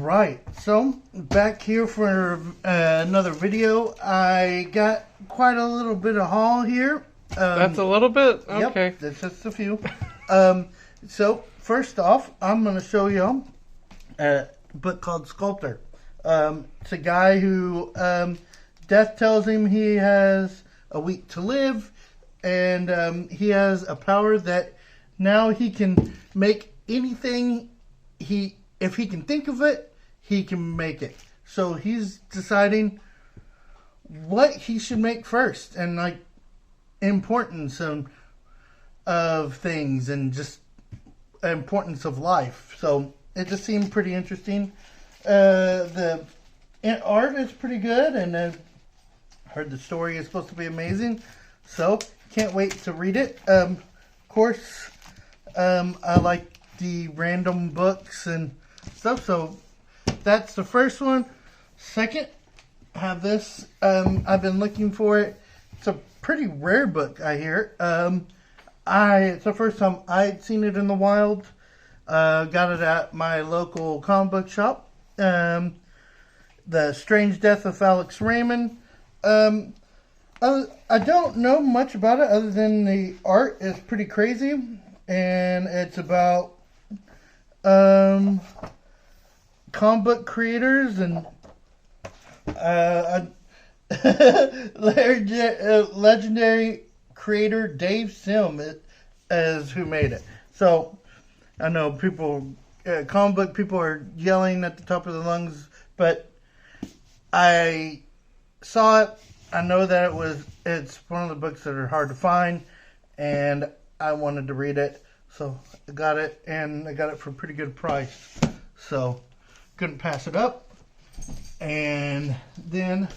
Alright, so back here for another video. I got quite a little bit of haul here. That's a little bit? Okay. Yep, that's just a few. So, first off, I'm going to show you a book called Sculptor. It's a guy who death tells him he has a week to live, and he has a power that now he can make anything if he can think of it, he can make it. So he's deciding what he should make first, and like importance of things, and just importance of life. So it just seemed pretty interesting. The art is pretty good, and I heard the story is supposed to be amazing. So can't wait to read it. Of course, I like the random books and stuff, so that's the first one. Second, I have this. I've been looking for it. It's a pretty rare book, I hear. It's the first time I'd seen it in the wild. Got it at my local comic book shop. The Strange Death of Alex Raymond. I don't know much about it other than the art is pretty crazy, and it's about comic book creators and legendary creator Dave Sim is who made it. So I know people, comic book people are yelling at the top of their lungs, but I saw it. I know that it's one of the books that are hard to find, and I wanted to read it. So I got it, and I got it for a pretty good price. So couldn't pass it up. And then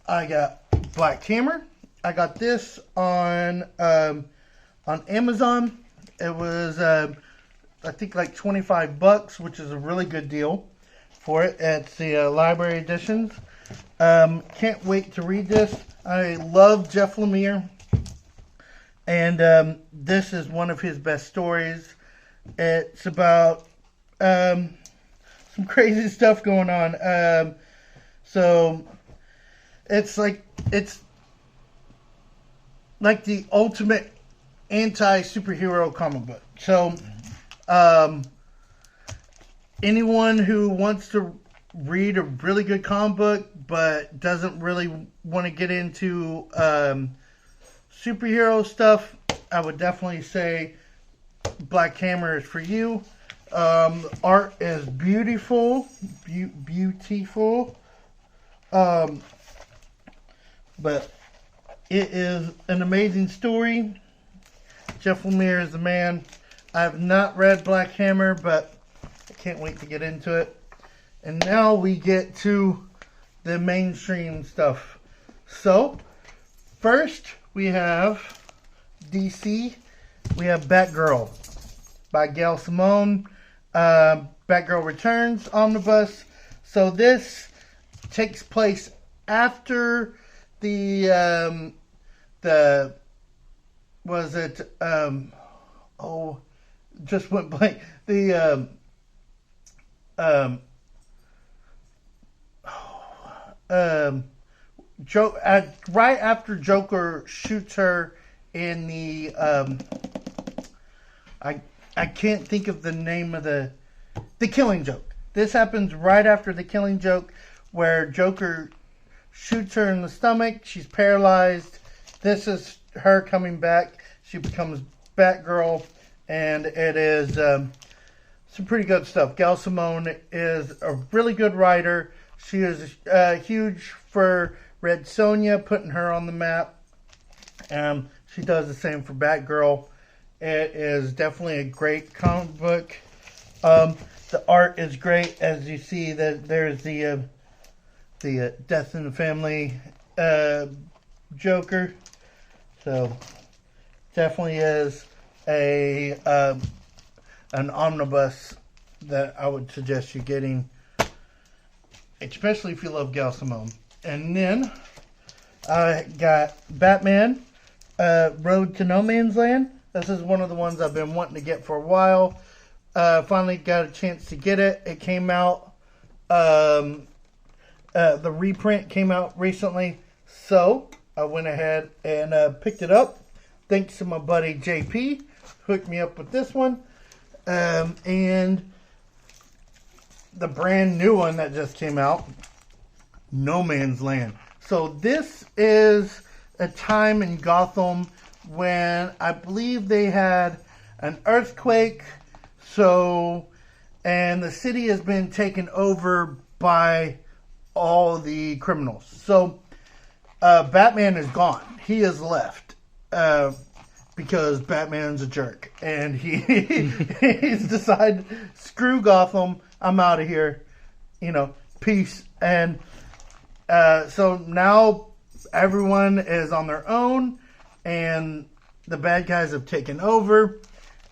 I got Black Hammer. I got this on Amazon. It was I think like $25, which is a really good deal for it. It's the library editions. Can't wait to read this. I love Jeff Lemire. And this is one of his best stories. It's about some crazy stuff going on. So it's like the ultimate anti-superhero comic book. So anyone who wants to read a really good comic book but doesn't really want to get into superhero stuff, I would definitely say Black Hammer is for you. Art is beautiful, beautiful, but it is an amazing story. Jeff Lemire is the man. I have not read Black Hammer, but I can't wait to get into it. And now we get to the mainstream stuff. So, first we have DC. We have Batgirl by Gail Simone. Batgirl Returns Omnibus. So this takes place after the was it just went blank. The right after Joker shoots her in the I can't think of the name of the Killing Joke. This happens right after the Killing Joke, where Joker shoots her in the stomach. She's paralyzed. This is her coming back. She becomes Batgirl, and it is some pretty good stuff. Gail Simone is a really good writer. She is huge for Red Sonja, putting her on the map. She does the same for Batgirl. It is definitely a great comic book. The art is great, as you see that there's the Death in the Family Joker. So definitely is an omnibus that I would suggest you getting, especially if you love Gail Simone. And then I got Batman Road to No Man's Land. This is one of the ones I've been wanting to get for a while. Finally got a chance to get it. It came out The reprint came out recently, so I went ahead and picked it up. Thanks to my buddy JP, hooked me up with this one. And the brand new one that just came out, No Man's Land. So this is a time in Gotham when I believe they had an earthquake, and the city has been taken over by all the criminals. So Batman is gone. He is left because Batman's a jerk, and he's decided, screw Gotham, I'm out of here. Peace. And so now everyone is on their own, and the bad guys have taken over,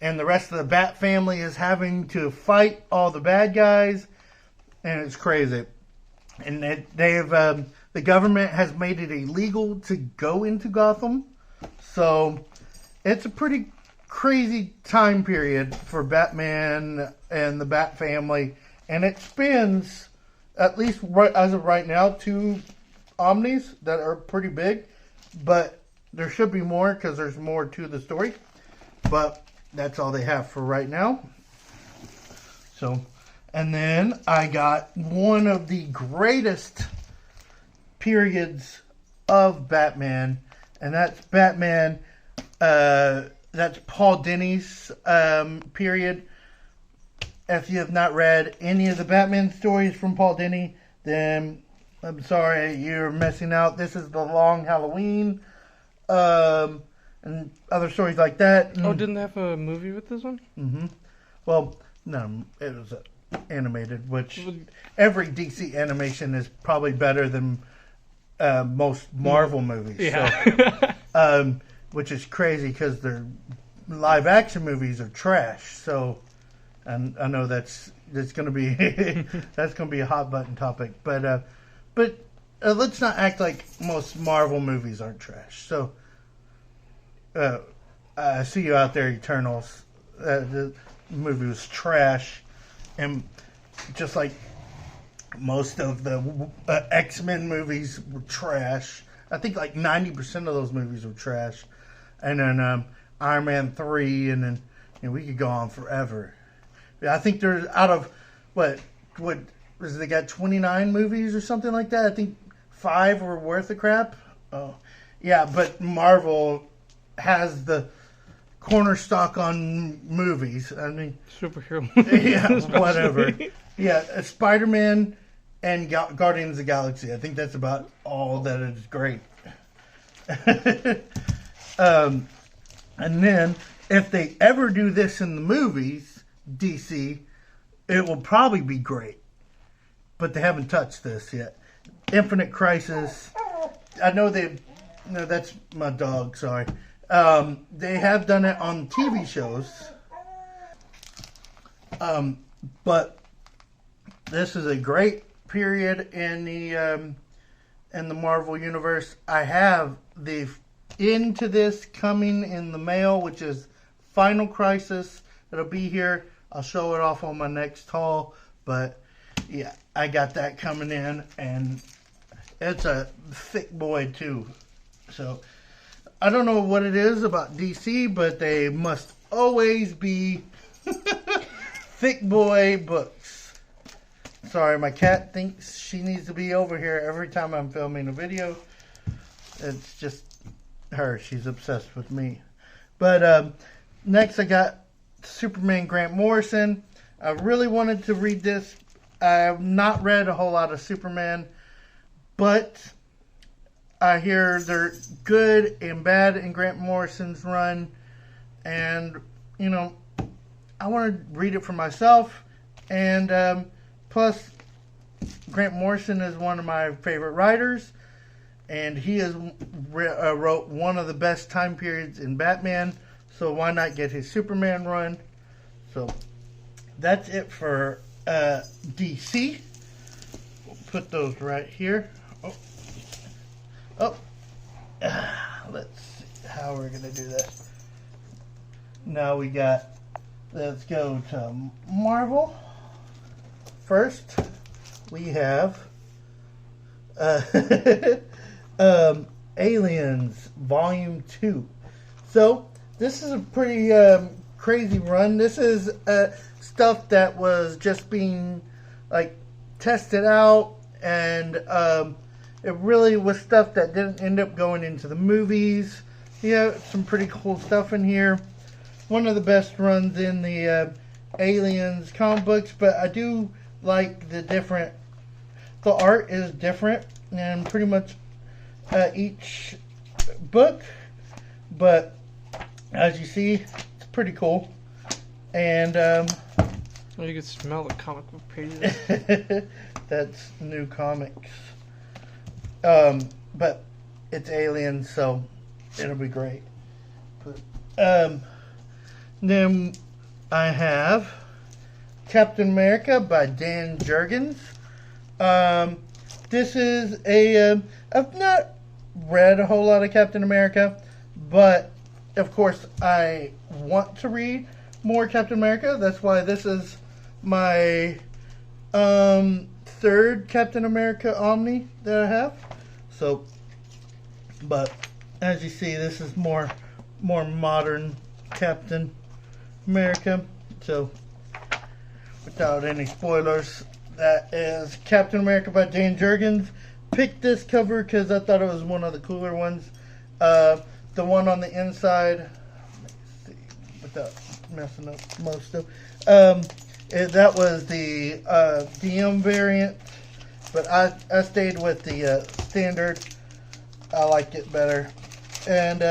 and the rest of the Bat family is having to fight all the bad guys, and it's crazy. And the government has made it illegal to go into Gotham, so it's a pretty crazy time period for Batman and the Bat family, and it spins, at least as of right now, 2 Omnis that are pretty big, but there should be more because there's more to the story, but that's all they have for right now. So, and then I got one of the greatest periods of Batman, and that's Batman, that's Paul Dini's period. If you have not read any of the Batman stories from Paul Dini, then I'm sorry, you're missing out. This is The Long Halloween, and other stories like that. Oh, didn't they have a movie with this one? Mm-hmm. Well, no, it was animated, which every DC animation is probably better than most Marvel movies. Yeah. So, which is crazy because their live action movies are trash. So, and I know that's going to be that's going to be a hot button topic. But let's not act like most Marvel movies aren't trash. So, I see you out there, Eternals. The movie was trash, and just like most of the X-Men movies were trash. I think like 90% of those movies were trash. And then Iron Man 3, and then we could go on forever. I think there's out of what they got 29 movies or something like that. I think 5 were worth of crap. Oh, yeah, but Marvel has the corner stock on movies. I mean, superhero movies. Yeah, whatever. Yeah, Spider-Man and Guardians of the Galaxy. I think that's about all that is great. And then, if they ever do this in the movies, DC, it will probably be great. But they haven't touched this yet. Infinite Crisis. I know no, that's my dog, sorry. They have done it on TV shows. But this is a great period in the Marvel Universe. I have the Into This coming in the mail, which is Final Crisis. It'll be here. I'll show it off on my next haul. But yeah, I got that coming in, and it's a thick boy too. So I don't know what it is about DC, but they must always be thick boy books. Sorry, my cat thinks she needs to be over here every time I'm filming a video. It's just her. She's obsessed with me. But next I got Superman Grant Morrison. I really wanted to read this. I have not read a whole lot of Superman, but I hear they're good and bad in Grant Morrison's run. And, I want to read it for myself. And plus, Grant Morrison is one of my favorite writers. And he has wrote one of the best time periods in Batman. So why not get his Superman run? So that's it for DC. We'll put those right here. Let's see how we're going to do this. Now let's go to Marvel first. we have uh, Aliens Volume 2. So, this is a pretty crazy run. This is stuff that was just being like tested out, and it really was stuff that didn't end up going into the movies. Yeah, some pretty cool stuff in here. One of the best runs in the Aliens comic books, but I do like the art is different in pretty much each book, but as you see, it's pretty cool. And you can smell the comic book pages. that's new comics. But it's Aliens, so it'll be great. But, then I have Captain America by Dan Jurgens. This is I've not read a whole lot of Captain America, but of course I want to read more Captain America. That's why this is my third Captain America Omni that I have. So, but as you see, this is more modern Captain America. So, without any spoilers, that is Captain America by Dan Jurgens. Picked this cover because I thought it was one of the cooler ones. The one on the inside, let me see, without messing up most of, that was the DM variant, but I stayed with the standard. I liked it better, and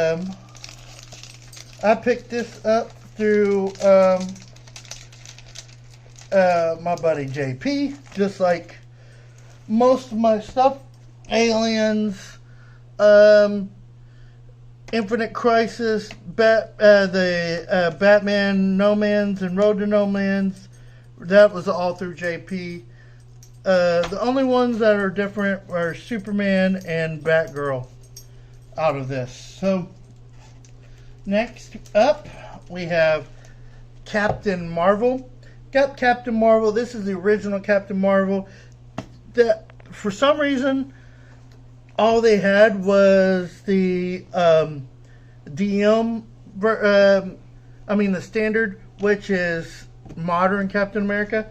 I picked this up through my buddy JP, just like most of my stuff. Aliens, Infinite Crisis, the Batman No Man's and Road to No Man's. That was all through JP. The only ones that are different are Superman and Batgirl out of this. So, next up, we have Captain Marvel. Got Captain Marvel. This is the original Captain Marvel. That, for some reason, all they had was the DM, the standard, which is modern Captain America.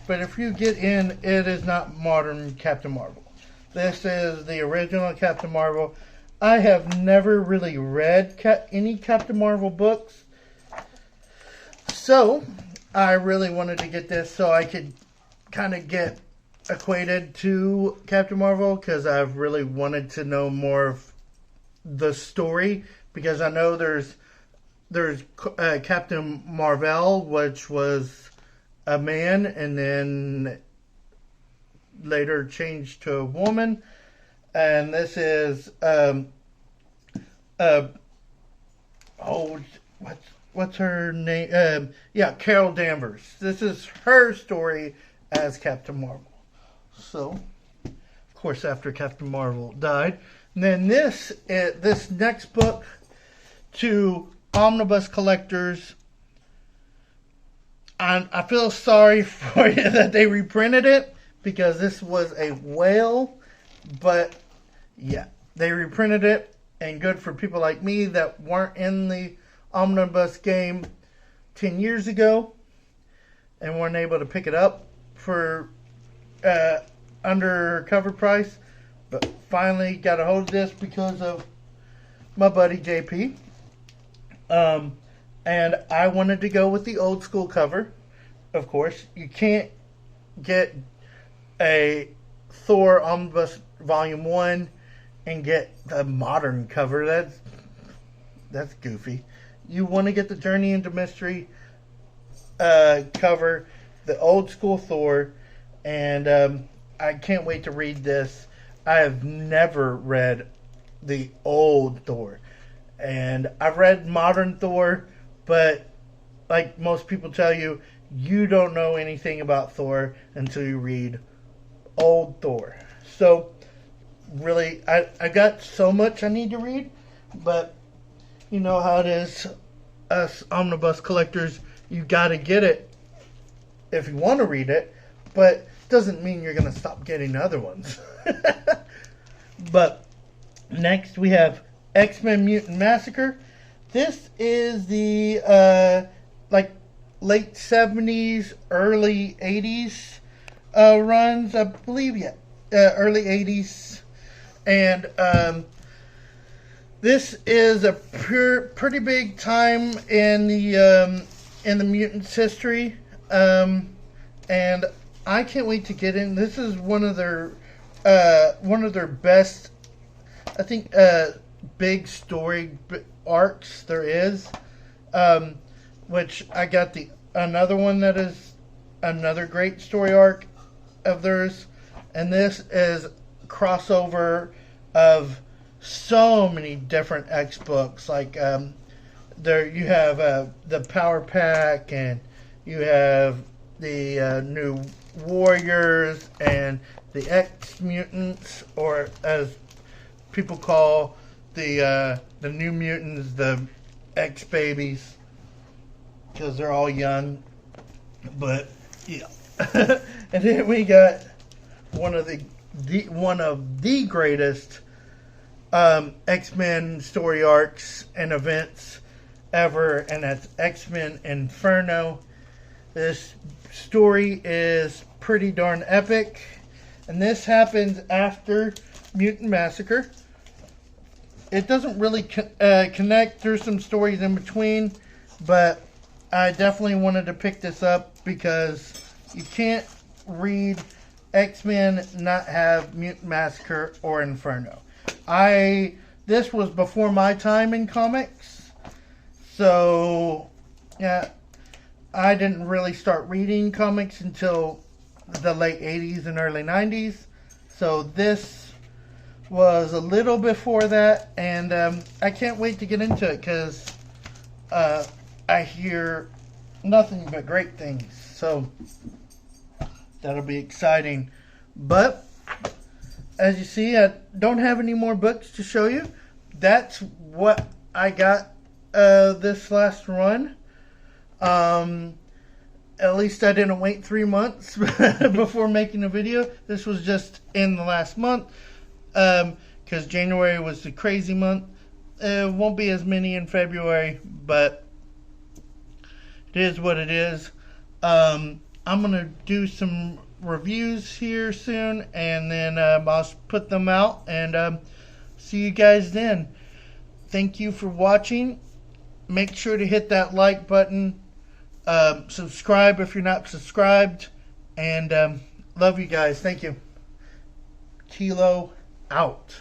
But if you get in, it is not modern Captain Marvel. This is the original Captain Marvel. I have never really read any Captain Marvel books, so I really wanted to get this so I could kind of get acquainted to Captain Marvel, because I've really wanted to know more of the story, because I know there's Captain Marvel, which was a man and then later changed to a woman, and this is what's her name? Carol Danvers. This is her story as Captain Marvel. So, of course, after Captain Marvel died, and then this next book to Omnibus collectors. I feel sorry for you that they reprinted it, because this was a whale, but yeah, they reprinted it, and good for people like me that weren't in the Omnibus game 10 years ago and weren't able to pick it up for under cover price, but finally got a hold of this because of my buddy JP. And I wanted to go with the old school cover. Of course, you can't get a Thor Omnibus Volume 1 and get the modern cover. That's goofy. You want to get the Journey into Mystery cover, the old school Thor, and I can't wait to read this. I have never read the old Thor, and I've read modern Thor, but like most people tell you, you don't know anything about Thor until you read old Thor. So really, I got so much I need to read, but you know how it is, us omnibus collectors, you gotta get it if you want to read it. But doesn't mean you're going to stop getting other ones. But next we have X-Men Mutant Massacre. This is the like late 70s, early 80s runs, I believe. Yeah, early 80s, and this is a pretty big time in the mutants' history, and I can't wait to get in. This is one of their best, I think, big story arcs there is. Which I got another one that is another great story arc of theirs, and this is crossover of so many different X books. Like there you have the Power Pack, and you have the New Warriors, and the X Mutants, or as people call the New Mutants, the X Babies, because they're all young. But yeah. And then we got one of the greatest X-Men story arcs and events ever, and that's X-Men Inferno. This story is pretty darn epic, and this happens after Mutant Massacre. It doesn't really connect. There's some stories in between, but I definitely wanted to pick this up because you can't read X-Men not have Mutant Massacre or Inferno. This was before my time in comics, so yeah, I didn't really start reading comics until the late 80s and early 90s. So this was a little before that, and I can't wait to get into it because I hear nothing but great things. So that'll be exciting. But as you see, I don't have any more books to show you. That's what I got this last run. At least I didn't wait 3 months before making a video. This was just in the last month, because January was the crazy month. It won't be as many in February, but it is what it is. I'm going to do some reviews here soon, and then I'll put them out, and see you guys then. Thank you for watching. Make sure to hit that like button. Subscribe if you're not subscribed, and love you guys. Thank you. Kilo out.